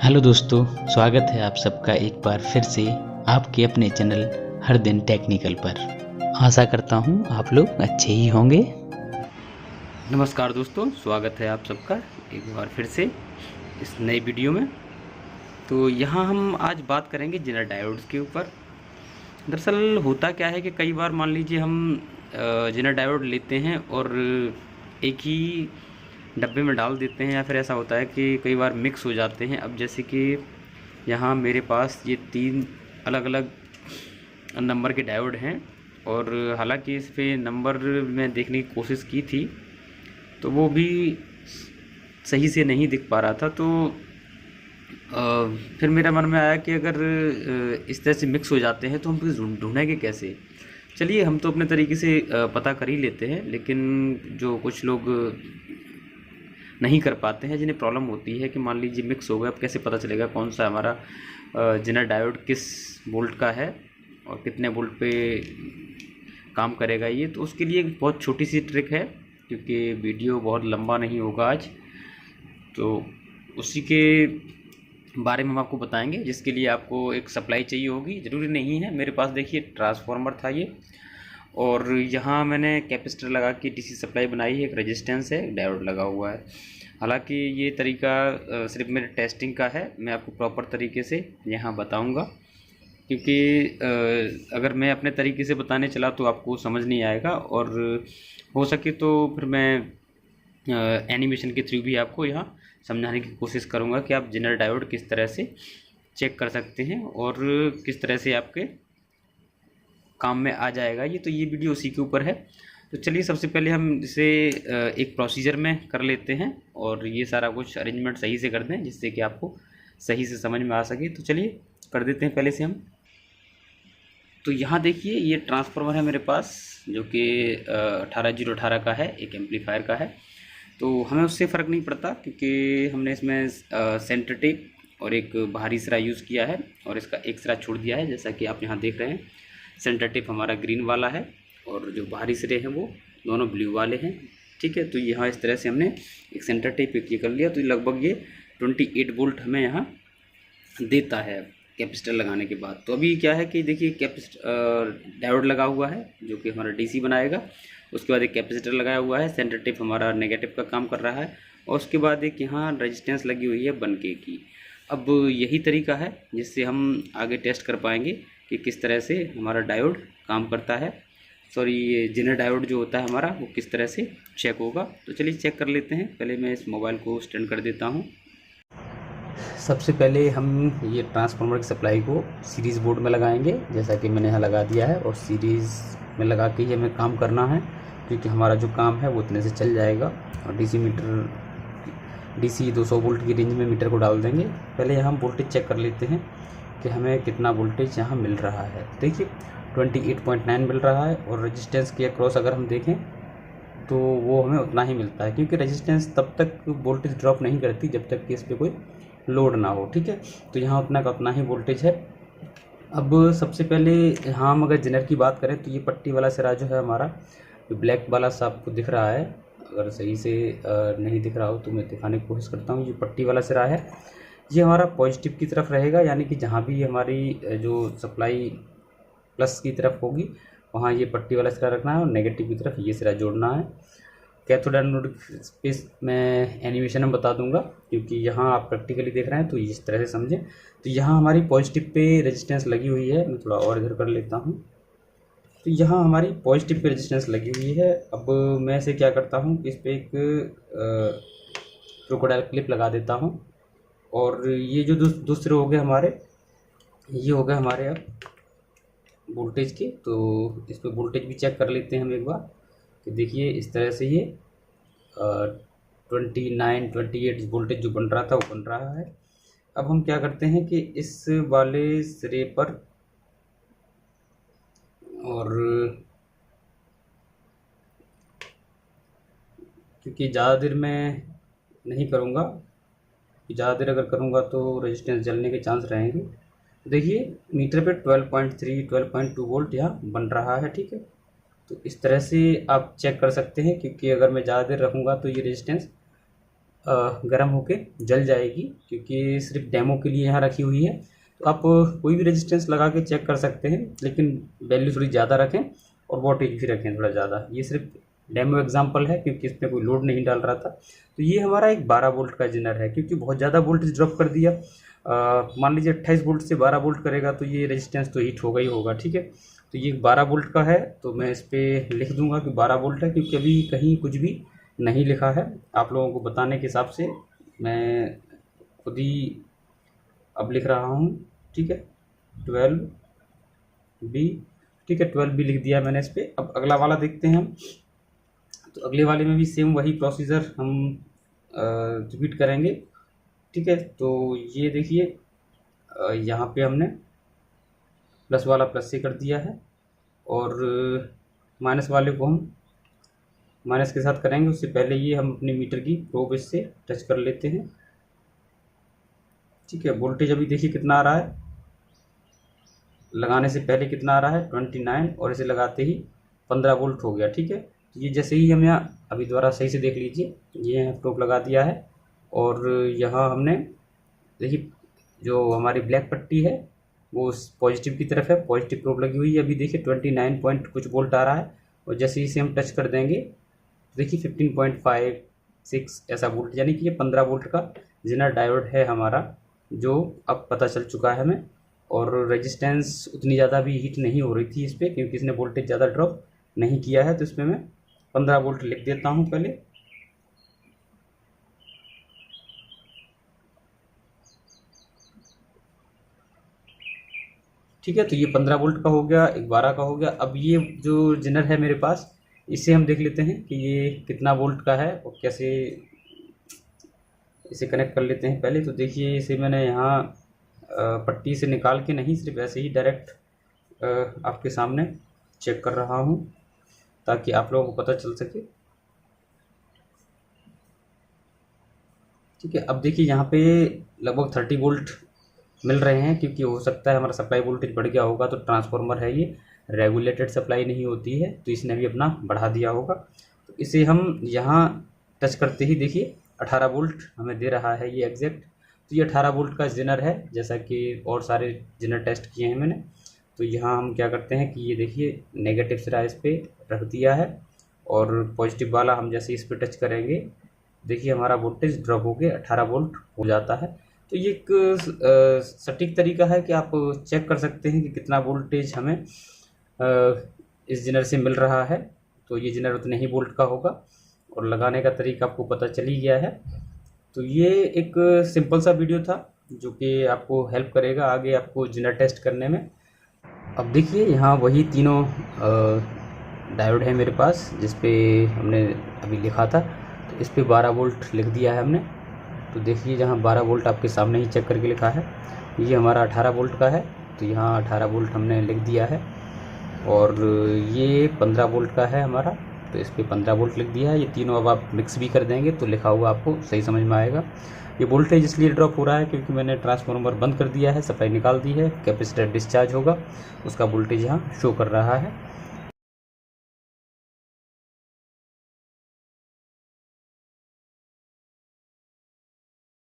Hello दोस्तों, स्वागत है आप सबका एक बार फिर से आपके अपने चैनल हर दिन टेक्निकल पर। आशा करता हूँ आप लोग अच्छे ही होंगे। नमस्कार दोस्तों, स्वागत है आप सबका एक बार फिर से इस नई वीडियो में। तो यहाँ हम आज बात करेंगे जेनर डायोड्स के ऊपर। दरअसल होता क्या है कि कई बार मान लीजिए हम जेनर डायोड लेते हैं और एक ही डब्बे में डाल देते हैं, या फिर ऐसा होता है कि कई बार मिक्स हो जाते हैं। अब जैसे कि यहाँ मेरे पास ये 3 अलग अलग नंबर के डायोड हैं, और हालांकि इस पे नंबर मैं देखने की कोशिश की थी तो वो भी सही से नहीं दिख पा रहा था। तो फिर मेरे मन में आया कि अगर इस तरह से मिक्स हो जाते हैं तो हम फिर ढूंढेंगे कैसे। चलिए हम तो अपने तरीके से पता कर ही लेते हैं, लेकिन जो कुछ लोग नहीं कर पाते हैं, जिन्हें प्रॉब्लम होती है कि मान लीजिए मिक्स हो गया, अब कैसे पता चलेगा कौन सा हमारा जेनर डायोड किस वोल्ट का है और कितने वोल्ट पे काम करेगा ये। तो उसके लिए एक बहुत छोटी सी ट्रिक है, क्योंकि वीडियो बहुत लंबा नहीं होगा आज, तो उसी के बारे में हम आपको बताएंगे, जिसके लिए आपको एक सप्लाई चाहिए होगी। ज़रूरी नहीं है, मेरे पास देखिए ट्रांसफार्मर था ये, और यहाँ मैंने कैपेसिटर लगा के डीसी सप्लाई बनाई है, एक रेजिस्टेंस है, एक डायोड लगा हुआ है। हालांकि ये तरीका सिर्फ मेरे टेस्टिंग का है, मैं आपको प्रॉपर तरीके से यहाँ बताऊँगा, क्योंकि अगर मैं अपने तरीके से बताने चला तो आपको समझ नहीं आएगा, और हो सके तो फिर मैं एनिमेशन के थ्रू भी आपको यहाँ समझाने की कोशिश करूँगा कि आप जेनर डायोड किस तरह से चेक कर सकते हैं और किस तरह से आपके काम में आ जाएगा ये। तो ये वीडियो उसी के ऊपर है। तो चलिए सबसे पहले हम इसे एक प्रोसीजर में कर लेते हैं, और ये सारा कुछ अरेंजमेंट सही से कर दें जिससे कि आपको सही से समझ में आ सके। तो चलिए कर देते हैं पहले से हम। तो यहाँ देखिए ये ट्रांसफार्मर है मेरे पास, जो कि 18018 का है, एक एम्पलीफायर का है। तो हमें उससे फ़र्क नहीं पड़ता, क्योंकि हमने इसमें सेंटर टेप और एक बाहरी सिरा यूज़ किया है, और इसका एक सिरा छोड़ दिया है, जैसा कि आप यहाँ देख रहे हैं। सेंटर टेप हमारा ग्रीन वाला है और जो बाहरी सिरे हैं वो दोनों ब्लू वाले हैं, ठीक है। तो यहाँ इस तरह से हमने एक सेंटर टेप ये कर लिया। तो लगभग ये 28 वोल्ट हमें यहाँ देता है कैपेसिटर लगाने के बाद। तो अभी क्या है कि देखिए डायोड लगा हुआ है जो कि हमारा डीसी बनाएगा, उसके बाद एक कैपेसिटर लगाया हुआ है, सेंटर टेप हमारा नेगेटिव का काम कर रहा है, और उसके बाद एक यहाँ रेजिस्टेंस लगी हुई है बनके की। अब यही तरीका है जिससे हम आगे टेस्ट कर पाएंगे कि किस तरह से हमारा डायोड काम करता है, सॉरी ये जेनर डायोड जो होता है हमारा वो किस तरह से चेक होगा। तो चलिए चेक कर लेते हैं। पहले मैं इस मोबाइल को स्टैंड कर देता हूँ। सबसे पहले हम ये ट्रांसफार्मर की सप्लाई को सीरीज़ बोर्ड में लगाएंगे, जैसा कि मैंने यहाँ लगा दिया है, और सीरीज़ में लगा के ही हमें काम करना है, क्योंकि हमारा जो काम है वो इतने से चल जाएगा। और डीसी 200 वोल्ट की रेंज में मीटर को डाल देंगे। पहले यहाँ हम वोल्टेज चेक कर लेते हैं कि हमें कितना वोल्टेज यहाँ मिल रहा है। देखिए 28.9 मिल रहा है, और रेजिस्टेंस के अक्रॉस अगर हम देखें तो वो हमें उतना ही मिलता है, क्योंकि रेजिस्टेंस तब तक वोल्टेज ड्रॉप नहीं करती जब तक कि इस पर कोई लोड ना हो, ठीक है। तो यहाँ उतना का उतना ही वोल्टेज है। अब सबसे पहले यहाँ हम अगर जेनर की बात करें तो ये पट्टी वाला सिरा जो है हमारा, ब्लैक वाला सा आपको दिख रहा है, अगर सही से नहीं दिख रहा हो तो मैं दिखाने की कोशिश करता हूँ। ये पट्टी वाला सिरा है, ये हमारा पॉजिटिव की तरफ रहेगा, यानी कि जहाँ भी हमारी जो सप्लाई प्लस की तरफ होगी वहाँ ये पट्टी वाला सिरा रखना है, और नेगेटिव की तरफ ये सिरा जोड़ना है। कैथोड एनोड स्पेस मैं एनिमेशन में बता दूंगा, क्योंकि यहाँ आप प्रैक्टिकली देख रहे हैं तो इस तरह से समझें। तो यहाँ हमारी पॉजिटिव पे रेजिस्टेंस लगी हुई है, मैं थोड़ा और इधर कर लेता हूँ। तो यहाँ हमारी पॉजिटिव पे रेजिस्टेंस लगी हुई है। अब मैं इसे क्या करता हूँ, इस पर एक क्रोकोडाइल क्लिप लगा देता हूँ, और ये जो दूसरे हो गए हमारे, ये हो गए हमारे अब वोल्टेज के। तो इस पर वोल्टेज भी चेक कर लेते हैं हम एक बार, कि देखिए इस तरह से ये 28 वोल्टेज जो बन रहा था वो बन रहा है। अब हम क्या करते हैं कि इस वाले सिरे पर, और क्योंकि ज़्यादा देर मैं नहीं करूँगा, ज़्यादा देर अगर करूँगा तो रेजिस्टेंस जलने के चांस रहेंगे। देखिए मीटर पे 12.2 वोल्ट यहाँ बन रहा है, ठीक है। तो इस तरह से आप चेक कर सकते हैं, क्योंकि अगर मैं ज़्यादा देर रखूँगा तो ये रेजिस्टेंस गर्म होके जल जाएगी, क्योंकि सिर्फ डेमो के लिए यहाँ रखी हुई है। तो आप कोई भी रेजिस्टेंस लगा के चेक कर सकते हैं, लेकिन वैल्यू थोड़ी ज़्यादा रखें और वोल्टेज भी रखें थोड़ा ज़्यादा। ये सिर्फ डेमो एग्जांपल है, क्योंकि इसमें कोई लोड नहीं डाल रहा था। तो ये हमारा एक 12 वोल्ट का जेनर है, क्योंकि बहुत ज़्यादा वोल्टेज ड्रॉप कर दिया। मान लीजिए 28 वोल्ट से 12 वोल्ट करेगा तो ये रेजिस्टेंस तो हीट होगा ही होगा, ठीक है। तो ये 12 वोल्ट का है, तो मैं इस पर लिख दूंगा कि 12 वोल्ट है, क्योंकि अभी कहीं कुछ भी नहीं लिखा है। आप लोगों को बताने के हिसाब से मैं खुद ही अब लिख रहा हूँ, ठीक है। 12B, ठीक है, 12B लिख दिया मैंने इस पर। अब अगला वाला देखते हैं हम। तो अगले वाले में भी सेम वही प्रोसीजर हम रिपीट करेंगे, ठीक है। तो ये देखिए, यहाँ पे हमने प्लस वाला प्लस से कर दिया है, और माइनस वाले को हम माइनस के साथ करेंगे। उससे पहले ये हम अपने मीटर की प्रोब इससे टच कर लेते हैं, ठीक है। वोल्टेज अभी देखिए कितना आ रहा है, लगाने से पहले कितना आ रहा है 29, और इसे लगाते ही 15 वोल्ट हो गया, ठीक है। तो ये जैसे ही हम यहाँ अभी दोबारा सही से देख लीजिए, ये प्रोब लगा दिया है, और यहाँ हमने देखिए जो हमारी ब्लैक पट्टी है वो पॉजिटिव की तरफ है, पॉजिटिव प्रोब लगी हुई है। अभी देखिए 29 पॉइंट कुछ वोल्ट आ रहा है, और जैसे ही इसे हम टच कर देंगे देखिए 15.56 ऐसा वोल्ट, यानी कि ये 15 वोल्ट का जेनर डायोड है हमारा, जो अब पता चल चुका है हमें। और रेजिस्टेंस उतनी ज़्यादा भी हीट नहीं हो रही थी इस पर, क्योंकि इसने वोल्टेज ज़्यादा ड्रॉप नहीं किया है। तो इसमें मैं 15 वोल्ट लिख देता हूँ पहले, ठीक है। तो ये 15 वोल्ट का हो गया, एक 12 का हो गया। अब ये जो जेनर है मेरे पास, इसे हम देख लेते हैं कि ये कितना वोल्ट का है और कैसे इसे कनेक्ट कर लेते हैं पहले। तो देखिए इसे मैंने यहाँ पट्टी से निकाल के नहीं, सिर्फ ऐसे ही डायरेक्ट आपके सामने चेक कर रहा हूँ, ताकि आप लोगों को पता चल सके, ठीक है। अब देखिए यहाँ पे लगभग 30 वोल्ट मिल रहे हैं, क्योंकि हो सकता है हमारा सप्लाई वोल्टेज बढ़ गया होगा। तो ट्रांसफार्मर है ये, रेगुलेटेड सप्लाई नहीं होती है, तो इसने भी अपना बढ़ा दिया होगा। तो इसे हम यहाँ टच करते ही देखिए 18 वोल्ट हमें दे रहा है ये एग्जैक्ट। तो ये 18 वोल्ट का जेनर है, जैसा कि और सारे जेनर टेस्ट किए हैं मैंने। तो यहाँ हम क्या करते हैं कि ये देखिए नेगेटिव सिरा इस पर रख दिया है, और पॉजिटिव वाला हम जैसे इस पर टच करेंगे देखिए हमारा वोल्टेज ड्रॉप हो गया 18 वोल्ट हो जाता है। तो ये एक सटीक तरीका है कि आप चेक कर सकते हैं कि कितना वोल्टेज हमें इस जेनर से मिल रहा है। तो ये जेनर उतने ही वोल्ट का होगा, और लगाने का तरीका आपको पता चल ही गया है। तो ये एक सिंपल सा वीडियो था, जो कि आपको हेल्प करेगा आगे आपको जेनर टेस्ट करने में। अब देखिए यहाँ वही तीनों डायोड है मेरे पास, जिस पे हमने अभी लिखा था। तो इस पे 12 वोल्ट लिख दिया है हमने। तो देखिए जहाँ 12 वोल्ट आपके सामने ही चेक करके लिखा है, ये हमारा 18 वोल्ट का है। तो यहाँ 18 वोल्ट हमने लिख दिया है, और ये 15 वोल्ट का है हमारा, तो इस पर 15 वोल्ट लिख दिया है। ये तीनों अब आप मिक्स भी कर देंगे तो लिखा हुआ आपको सही समझ में आएगा। ये वोल्टेज इसलिए ड्रॉप हो रहा है क्योंकि मैंने ट्रांसफार्मर बंद कर दिया है, सप्लाई निकाल दी है, कैपेसिटर डिस्चार्ज होगा, उसका वोल्टेज यहाँ शो कर रहा है।